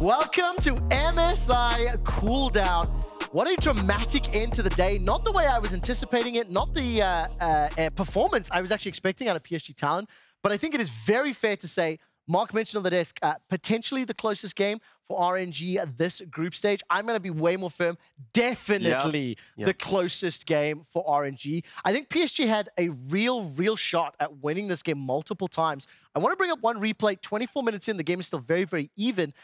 Welcome to MSI Cooldown. What a dramatic end to the day. Not the way I was anticipating it, not the performance I was actually expecting out of PSG Talon, but I think it is very fair to say, Mark mentioned on the desk, potentially the closest game for RNG this group stage. I'm going to be way more firm. Definitely the closest game for RNG. I think PSG had a real shot at winning this game multiple times. I want to bring up one replay. 24 minutes in, the game is still very even.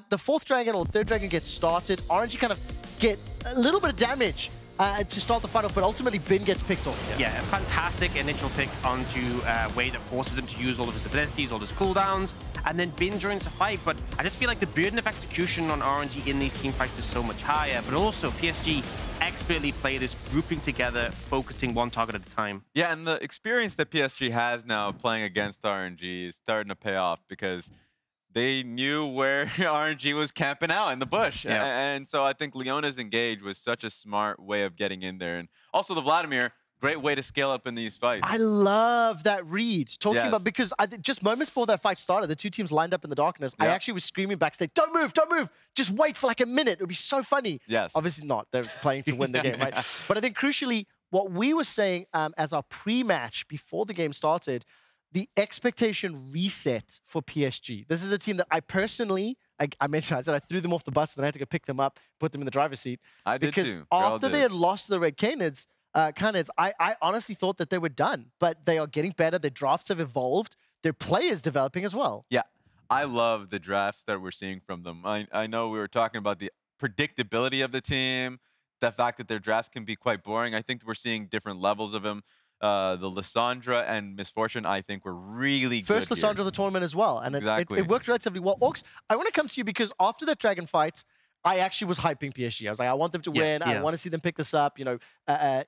The fourth dragon or the third dragon gets started. RNG kind of get a little bit of damage to start the fight off, but ultimately Bin gets picked off. Yeah, a fantastic initial pick onto Wei that forces him to use all of his abilities, all his cooldowns, and then Bin joins the fight. But I just feel like the burden of execution on RNG in these team fights is so much higher. But also, PSG expertly play this, grouping together, focusing one target at a time. Yeah, and the experience that PSG has now playing against RNG is starting to pay off because they knew where RNG was camping out in the bush. Yeah. And so I think Leona's engage was such a smart way of getting in there. And also the Vladimir, great way to scale up in these fights. I love that read. Talking about, because just moments before that fight started, the two teams lined up in the darkness. I actually was screaming backstage, don't move, just wait for like a minute. It would be so funny. Yes. Obviously not. They're playing to win the game, right? But I think crucially, what we were saying as our pre-match before the game started, the expectation reset for PSG. This is a team that I personally, I mentioned, I said I threw them off the bus, then I had to go pick them up, put them in the driver's seat. I did because too. after they had lost to the Red Canids, I honestly thought that they were done, but they are getting better. Their drafts have evolved. Their play is developing as well. Yeah, I love the drafts that we're seeing from them. I know we were talking about the predictability of the team, the fact that their drafts can be quite boring. I think we're seeing different levels of them. The Lissandra and Misfortune, I think, were really good. First Lissandra of the tournament as well, and it worked relatively well. Orcs, I want to come to you because after that Dragon fight, I actually was hyping PSG. I was like, I want them to win. I want to see them pick this up. You know,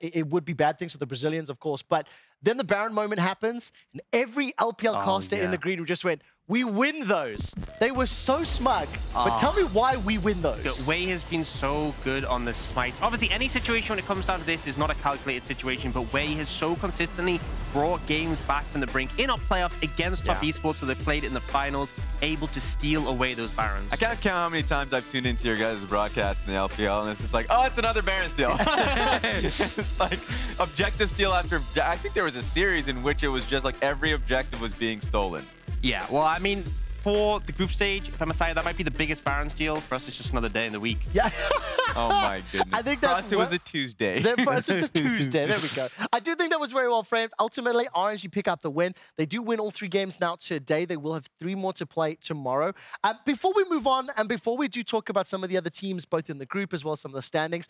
it would be bad things for the Brazilians, of course. But then the Baron moment happens, and every LPL caster in the green room just went, we win those. They were so smug. But tell me why we win those. Wei has been so good on the smite. Obviously, any situation when it comes down to this is not a calculated situation, but Wei has so consistently brought games back from the brink in our playoffs against top esports, so they played it in the finals, able to steal away those Barons. I can't count how many times I've tuned into your guys' broadcast in the LPL, and it's just like, oh, it's another Baron steal. It's like objective steal after. I think there was a series in which it was just like every objective was being stolen. Yeah, well, I mean, for the group stage, if I'm a side, that might be the biggest Baron steal. For us, it's just another day in the week. Yeah. Oh my goodness. I think for us, it was a Tuesday. For us, it's a Tuesday. There we go. I do think that was very well framed. Ultimately, RNG pick up the win. They do win all 3 games now today. They will have 3 more to play tomorrow. Before we move on, and before we do talk about some of the other teams, both in the group as well as some of the standings,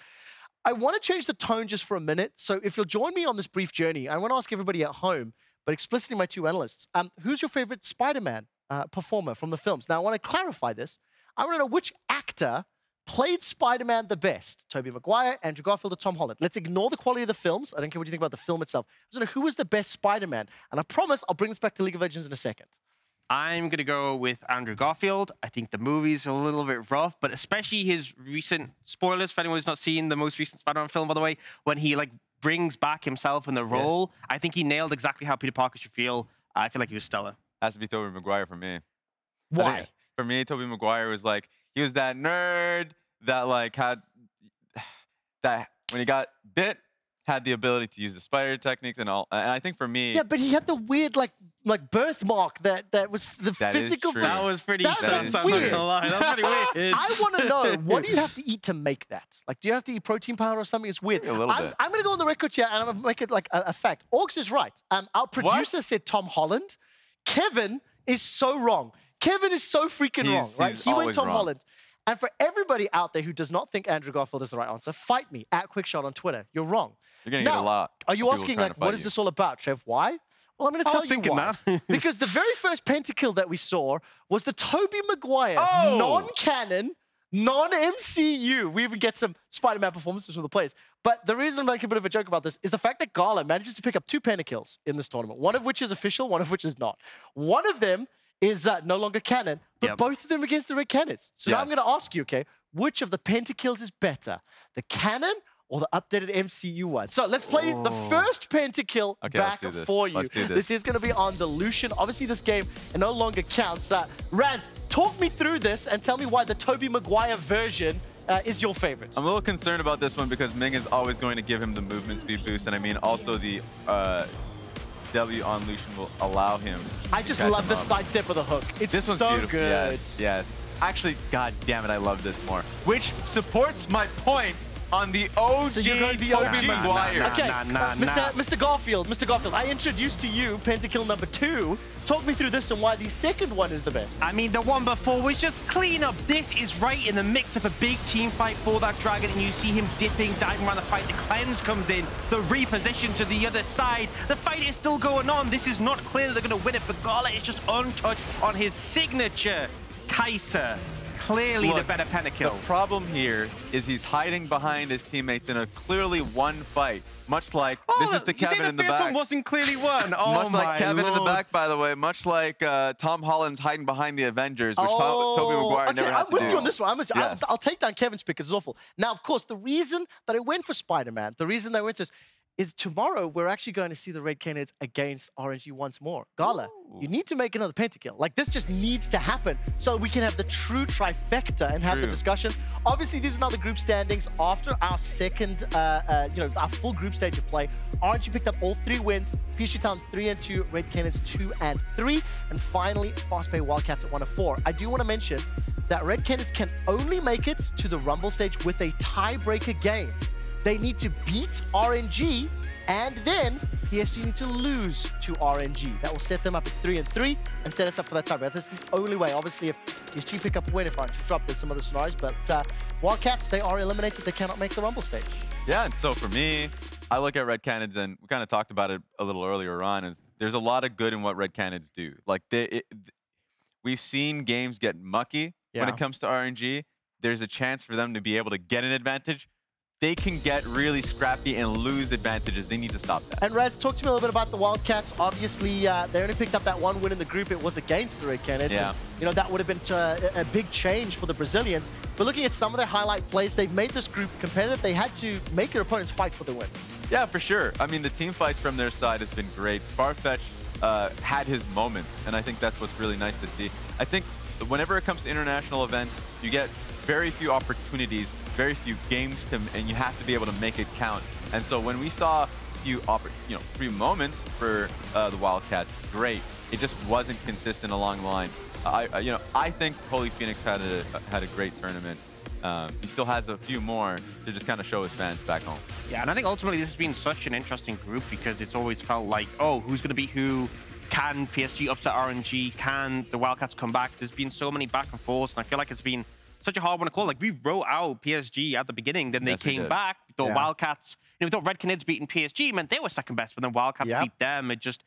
I want to change the tone just for a minute. So if you'll join me on this brief journey, I want to ask everybody at home, but explicitly my 2 analysts, who's your favorite Spider-Man performer from the films? Now, I want to clarify this. I want to know which actor played Spider-Man the best. Tobey Maguire, Andrew Garfield, or Tom Holland? Let's ignore the quality of the films. I don't care what you think about the film itself. I want to know who was the best Spider-Man. And I promise I'll bring this back to League of Legends in a second. I'm going to go with Andrew Garfield. I think the movies are a little bit rough, but especially his recent spoilers, for anyone who's not seen the most recent Spider-Man film, by the way, when he like brings back himself in the role. I think he nailed exactly how Peter Parker should feel. I feel like he was stellar. Has to be Tobey Maguire for me. Why? For me, Tobey Maguire was like, he was that nerd that like had, that when he got bit, had the ability to use the spider techniques and all. And I think for me... Yeah, but he had the weird like birthmark that was the physical... That was pretty weird. That was pretty weird. I want to know, what do you have to eat to make that? Like, do you have to eat protein powder or something? It's weird. A little bit. I'm going to go on the record here and I'm going to make it like a fact. Orcs is right. Our producer said Tom Holland. Kevin is so wrong. Kevin is so freaking wrong, right? He went Tom Holland. And for everybody out there who does not think Andrew Garfield is the right answer, fight me at QuickShot on Twitter. You're wrong. You're going to get a lot. Are you asking, like, what is this all about, Trev? Why? Well, I'm going to tell you why. Because the very first pentakill that we saw was the Tobey Maguire non-canon, non-MCU. We even get some Spider-Man performances from the players. But the reason I'm making a bit of a joke about this is the fact that Gala manages to pick up 2 pentakills in this tournament, one of which is official, one of which is not. One of them is no longer canon, but both of them against the Red Canids. So now I'm going to ask you, okay, which of the pentakills is better? The canon or the updated MCU one? So let's play the first pentakill back for you. Let's do this. This is going to be on the Lucian. Obviously, this game no longer counts. Raz, Talk me through this and tell me why the Tobey Maguire version is your favorite. I'm a little concerned about this one because Ming is always going to give him the movement speed boost, and I mean also the W on Lucian will allow him. I just catch love him the up. sidestep of the hook. It's This one's so beautiful. good. Yes, yes. Actually, god damn it, I love this more. Which supports my point on the OG So you're going the Tobey OG? Maguire. Okay, Nah. Mr. Garfield, I introduced to you Pentakill number 2. Talk me through this and why the second one is the best. I mean, the one before was just clean up. This is right in the mix of a big team fight for that dragon, and you see him dipping, diving around the fight. The cleanse comes in, the reposition to the other side. The fight is still going on. This is not clear that they're going to win it, but Gala is just untouched on his signature. Kai'Sa, clearly the Look, better Pentakill. The problem here is he's hiding behind his teammates in a clearly won fight. Much like, this is the Kevin in the first back. one wasn't clearly won. Oh, Much like my Kevin in the Lord. back, by the way. Much like Tom Holland's hiding behind the Avengers, which Tobey Maguire okay, never had I'm to with do. you on this one. Yes. I'll take down Kevin's pick. It's awful. Now, of course, the reason that I went for Spider-Man, the reason that I went to this, is tomorrow we're actually going to see the Red Canids against RNG once more. Gala, you need to make another Pentakill. Like, this just needs to happen so we can have the true trifecta and have the True. discussions. Obviously, these are now the group standings after our second, our full group stage of play. RNG picked up all 3 wins. PSG Talons 3-2, Red Canids 2-3, and finally, Fastpay Wildcats at 1-4. I do want to mention that Red Canids can only make it to the Rumble stage with a tiebreaker game. They need to beat RNG, and then PSG need to lose to RNG. That will set them up at 3-3 and set us up for that tiebreaker. That's the only way. Obviously, if PSG pick up a win, if RNG drop, there's some other scenarios. But Wildcats, they are eliminated. They cannot make the Rumble stage. Yeah, and so for me, I look at Red Canids, and we kind of talked about it a little earlier on, is there's a lot of good in what Red Canids do. Like, we've seen games get mucky when Yeah. it comes to RNG. There's a chance for them to be able to get an advantage. They can get really scrappy and lose advantages. They need to stop that. And Raz, talk to me a little bit about the Wildcats. Obviously, they only picked up that 1 win in the group. It was against the Red Canids. Yeah. And, that would have been a big change for the Brazilians. But looking at some of their highlight plays, they've made this group competitive. They had to make their opponents fight for the wins. Yeah, for sure. I mean, the team fights from their side has been great. Farfetch had his moments, and I think that's what's really nice to see. I think whenever it comes to international events, you get very few opportunities, very few games and you have to be able to make it count. And so when we saw a few moments for the Wildcats, great. It just wasn't consistent along the line. I think Holy Phoenix had a great tournament. He still has a few more to just kind of show his fans back home. Yeah, and I think ultimately this has been such an interesting group because it's always felt like, oh, who's going to beat who? Can PSG upset RNG? Can the Wildcats come back? There's been so many back and forths, and I feel like it's been such a hard one to call. Like, we wrote out PSG at the beginning, then they Yes, we came did. back. We thought Yeah. Wildcats, we thought Red Canids beating PSG meant they were second best, but then Wildcats Yep. beat them. It just,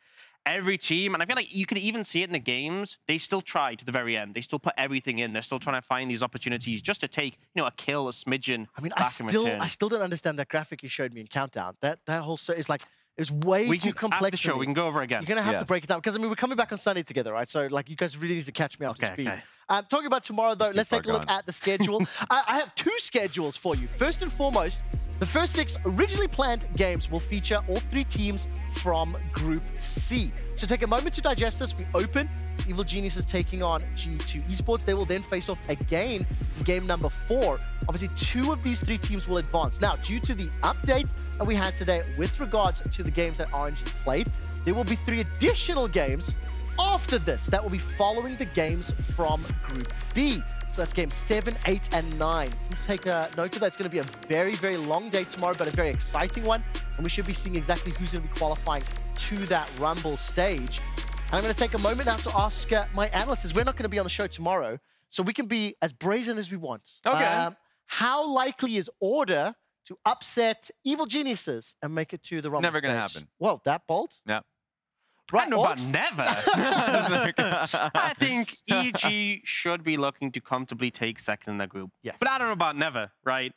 every team, and I feel like you can even see it in the games, they still try to the very end. They still put everything in. They're still trying to find these opportunities just to take, a kill, a smidgen. I mean, back in return. I still don't understand that graphic you showed me in Countdown. That whole is like, it's way We too can, complex. after the for show, me. we can go over again. You're going to have Yeah. to break it down. Because, I mean, we're coming back on Sunday together, right? So, like, you guys really need to catch me up to Okay, speed. okay. Talking about tomorrow, though, Steve let's take a look Fargan. at the schedule. I have 2 schedules for you. First and foremost, the first 6 originally planned games will feature all 3 teams from Group C. So take a moment to digest this. We open. Evil Geniuses taking on G2 Esports. They will then face off again in game number 4. Obviously, 2 of these 3 teams will advance. Now, due to the update that we had today with regards to the games that RNG played, there will be 3 additional games after this that will be following the games from Group B. So that's game 7, 8, and 9. Please take a note of that. It's going to be a very, very long day tomorrow, but a very exciting one. And we should be seeing exactly who's going to be qualifying to that Rumble stage. And I'm going to take a moment now to ask my analysts, as we're not going to be on the show tomorrow, so we can be as brazen as we want. Okay. How likely is Order to upset Evil Geniuses and make it to the Rumble Never stage? gonna happen. Whoa, that bold? Yeah. I Right, don't know about Orcs? never. I think EG should be looking to comfortably take second in that group. Yes. But I don't know about never, right?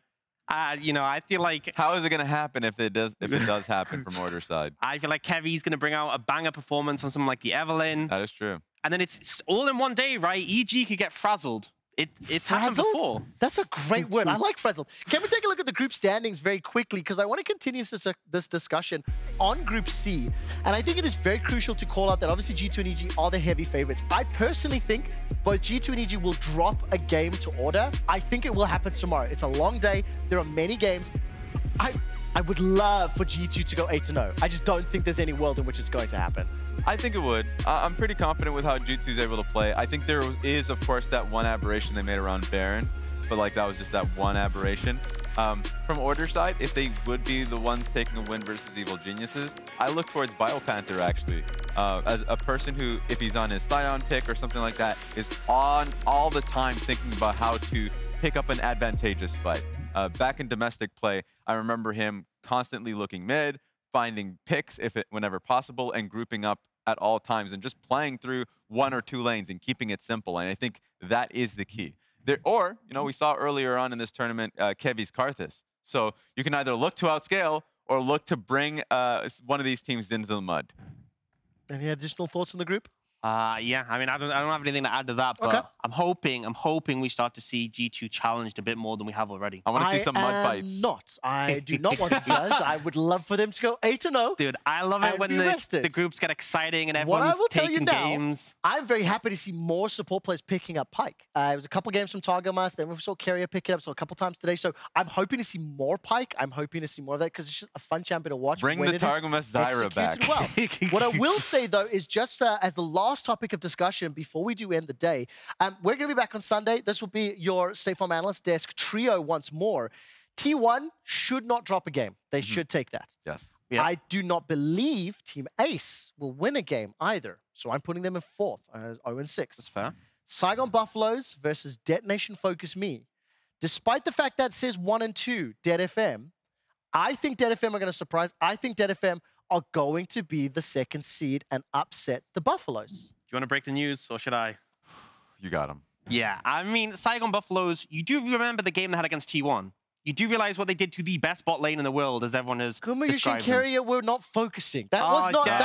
I feel like How is it going to happen if it does happen from Order's side? Kevy's going to bring out a banger performance on something like the Evelyn. That is true. And then it's all in one day, right? EG could get frazzled. It's happened Frazzled? before. That's a great word. I like frazzled. Can we take a look at the group standings very quickly? Because I want to continue this discussion on Group C. And I think it is very crucial to call out that obviously G2 and EG are the heavy favorites. I personally think both G2 and EG will drop a game to order. I think it will happen tomorrow. It's a long day. There are many games. I would love for G2 to go 8-0. I just don't think there's any world in which it's going to happen. I think it would. I'm pretty confident with how G2 is able to play. I think there is, of course, that one aberration they made around Baron, but like that was just that one aberration. From Order side, if they would be the ones taking a win versus Evil Geniuses, I look towards BioPanther actually. As a person who, if he's on his Scion pick or something like that, is on all the time thinking about how to pick up an advantageous fight. Back in domestic play, I remember him constantly looking mid, finding picks whenever possible, and grouping up at all times, and just playing through 1 or 2 lanes and keeping it simple. And I think that is the key. Or, you know, we saw earlier on in this tournament, Kevy's Karthus. So you can either look to outscale or look to bring one of these teams into the mud. Any additional thoughts on the group? Yeah, I mean, I don't have anything to add to that, but Okay. I'm hoping we start to see G2 challenged a bit more than we have already. I want to see some mud fights. I do not want to judge. I would love for them to go 8-0. Dude, I love it And when be rested. the groups get exciting and What I everyone's will tell you taking now, games. I'm very happy to see more support players picking up Pyke. It was a couple games from Targamas, then we saw Carrier pick it up, so a couple times today. So I'm hoping to see more Pyke. I'm hoping to see more of that because it's just a fun champion to watch. Bring when the it is Targamas Zyra back. executed well. What I will say, though, is just as the last topic of discussion before we do end the day, we're going to be back on Sunday. This will be your State Farm Analyst Desk trio once more. T1 should not drop a game. They should take that. Yes. Yeah. I do not believe Team Ace will win a game either. So I'm putting them in 4th, 0-6. That's fair. Saigon Buffaloes versus Detonation Focus Me. Despite the fact that says 1 and 2, Dead FM, I think Dead FM are going to surprise. I think Dead FM are going to be the 2nd seed and upset the Buffaloes. Do you want to break the news, or should I? You got him. Yeah, I mean, Saigon Buffaloes, you do remember the game they had against T1. You do realize what they did to the best bot lane in the world, as everyone has Gumayusi and described them. Carrier were not focusing. That Oh, was not yeah,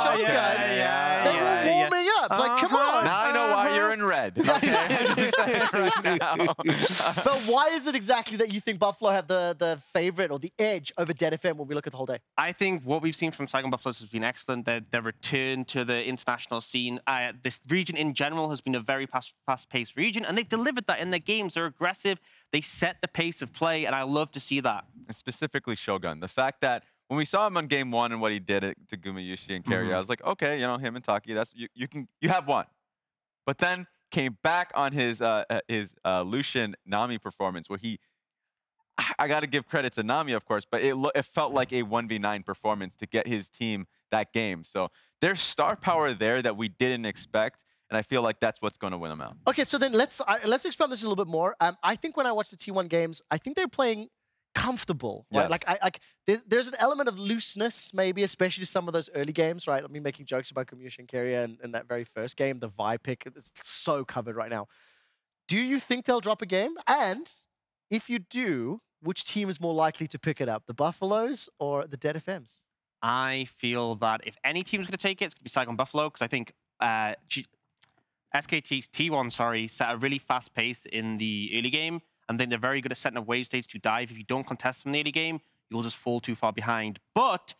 Shogun. yeah, They were warming up. Like, come on. Now I know why you're in red. Okay. I'm just saying right now. But why is it exactly that you think Buffalo have the favorite or the edge over Dead FM when we look at the whole day? I think what we've seen from Saigon Buffaloes has been excellent. Their return to the international scene. This region in general has been a very fast-paced region, and they've delivered that in their games. They're aggressive. They set the pace of play, and I love to see that. And specifically Shogun. The fact that when we saw him on game 1 and what he did to Gumayusi and Carrier, I was like, okay, you know, him and Taki, that's you have one. But then came back on his Lucian Nami performance where I got to give credit to Nami, of course, but it felt like a 1v9 performance to get his team that game. So there's star power there that we didn't expect. And I feel like that's what's going to win them out. Okay, so then let's expand this a little bit more. I think when I watch the T1 games, I think they're playing comfortable. Right? Yes. Like there's an element of looseness, maybe, especially some of those early games, right? I mean, making jokes about Gumayusi and Carrier in that very first game, the Vi pick, it's so covered right now. Do you think they'll drop a game? And if you do, which team is more likely to pick it up, the Buffaloes or the Dead FMs? I feel that if any team's going to take it, it's going to be Saigon Buffalo, because I think T1, sorry, set a really fast pace in the early game, and then they're very good at setting up wave states to dive. If you don't contest them in the early game, you'll just fall too far behind. But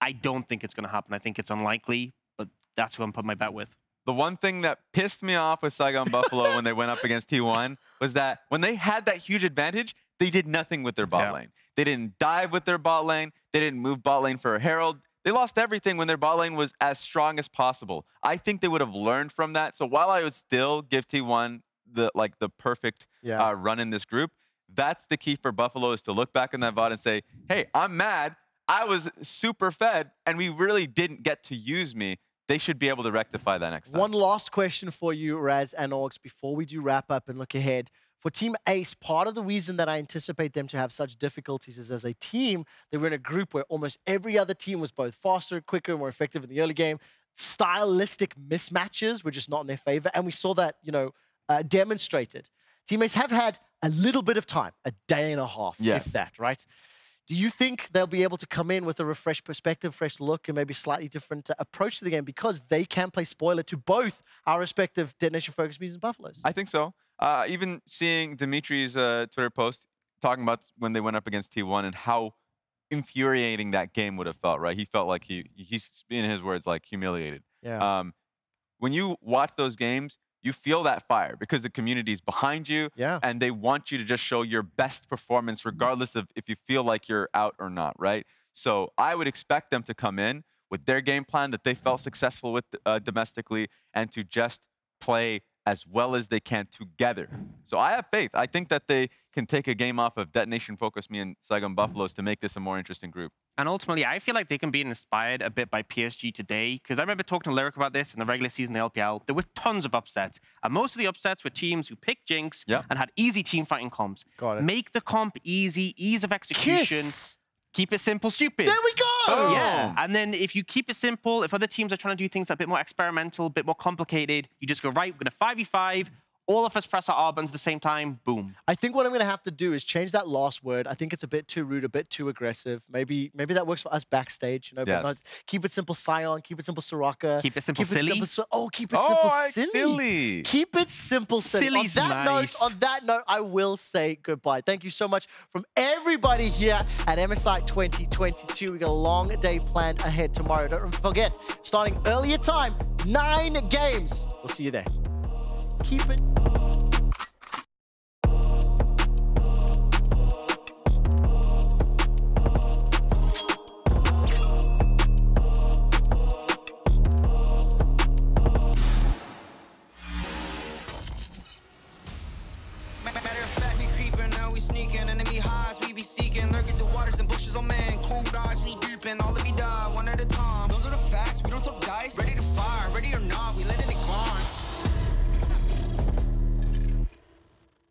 I don't think it's going to happen. I think it's unlikely, but that's who I'm putting my bet with. The one thing that pissed me off with Saigon Buffalo when they went up against T1 was that when they had that huge advantage, they did nothing with their bot lane. They didn't dive with their bot lane. They didn't move bot lane for a Herald. They lost everything when their bot lane was as strong as possible. I think they would have learned from that. So while I would still give T1 the perfect run in this group, that's the key for Buffalo, is to look back on that VOD and say, hey, I'm mad. I was super fed, and we really didn't get to use me. They should be able to rectify that next time. One last question for you, Raz and Orcs, before we do wrap up and look ahead. For Team Ace, part of the reason that I anticipate them to have such difficulties is as a team, they were in a group where almost every other team was both faster, quicker, and more effective in the early game. Stylistic mismatches were just not in their favor, and we saw that, demonstrated. Team Ace have had a little bit of time, a day and a half, if that, right? Do you think they'll be able to come in with a refreshed perspective, fresh look, and maybe slightly different approach to the game because they can play spoiler to both our respective Detonation Focus Me's and Buffaloes? I think so. Even seeing Dimitri's Twitter post talking about when they went up against T1 and how infuriating that game would have felt, right? He felt like he's in his words, like humiliated. Yeah. When you watch those games, you feel that fire because the community's behind you, and they want you to just show your best performance regardless of if you feel like you're out or not, right? So I would expect them to come in with their game plan that they felt successful with domestically and to just play as well as they can together. So I have faith. I think that they can take a game off of Detonation, Focus Me, and Saigon Buffaloes to make this a more interesting group. And ultimately, I feel like they can be inspired a bit by PSG today, because I remember talking to Lyric about this in the regular season of the LPL. There were tons of upsets, and most of the upsets were teams who picked Jinx and had easy team fighting comps. Got it. Make the comp easy, ease of execution. Kiss. Keep it simple, stupid. There we go! Yeah, and then if you keep it simple, if other teams are trying to do things a bit more experimental, a bit more complicated, you just go, right, we're going to 5v5, all of us press our R buttons at the same time, boom. I think what I'm going to have to do is change that last word. I think it's a bit too rude, a bit too aggressive. Maybe that works for us backstage. You know, but keep it simple, Sion. Keep it simple, Soraka. Keep it simple, silly. Keep it simple, silly. Keep it simple, silly. Silly's nice. On that note, I will say goodbye. Thank you so much from everybody here at MSI 2022. We got a long day planned ahead tomorrow. Don't forget, starting earlier time, 9 games. We'll see you there. Keep it